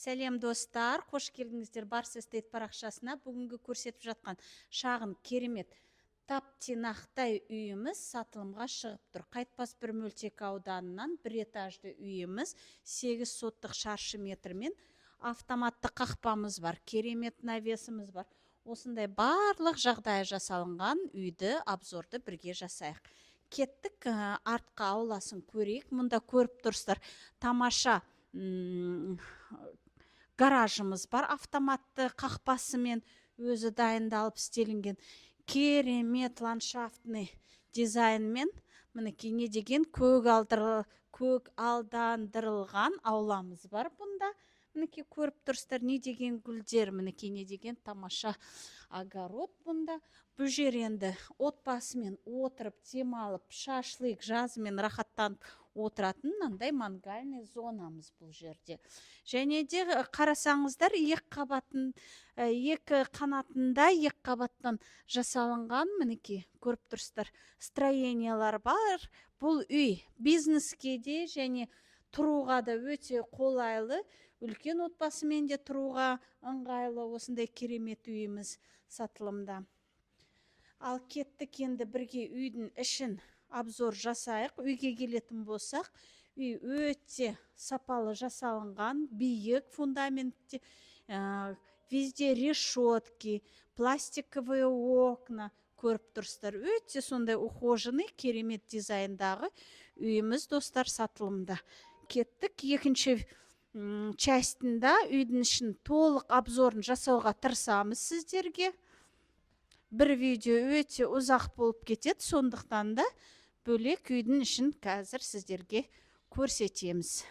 Сәлем достар, қош келдіңіздер Барс Эстейт парақшасына. Бүгінгі көрсетіп жатқан шағын керемет тап-тинақтай үйіміз сатылымға шығып тұр. Қайтпас бір мөлтек ауданынан бір этажды үйіміз 8 соттық шаршы метрмен автоматты қақпамыз бар, керемет навесіміз бар. Осындай барлық жағдай жасалынған үйді обзорды бірге жасайық. Кеттік, артқа ауласын көрейік. Мұнда көріп тұрсыздар, тамаша гаражымыз бар, автоматты қақпасымен өзі дайындалып істелінген керемет ландшафтный дизайнмен. Мінекей не деген көк алдандырылған ауламыз бар бұнда. Мінекей көріп тұрсыздар, не деген гүлдер, мінекей не деген тамаша огород бұнда. Бұл жер енді отбасымен отырып, демалып, шашлык жазымен рахаттанып отыратын мынандай мангальный зонамыз бұл жерде. Және де қарасаңыздар, екі қанатында екі қабаттан жасалынған, мінекей көріп тұрсыздар, строениялар бар. Бұл үй бизнеске де және тұруға да өте қолайлы, үлкен отбасымен де тұруға ыңғайлы осындай керемет үйіміз сатылымда. Ал кеттік енді бірге үйдің ішін обзор жасайық. Үйге келетін болсақ, үй өте сапалы жасалынған, биік фундаментте, везде решетки, пластиковые окна көріп тұрсыздар. Өте сондай ухоженный, керемет дизайндағы үйіміз достар сатылымда. Кеттік екінші частында үйдің ішін толық обзорын жасауға тырысамыз сіздерге. Бір видео өте ұзақ болып кетеді, сондықтан да бөлек үйдің ішін қазір сіздерге көрсетеміз.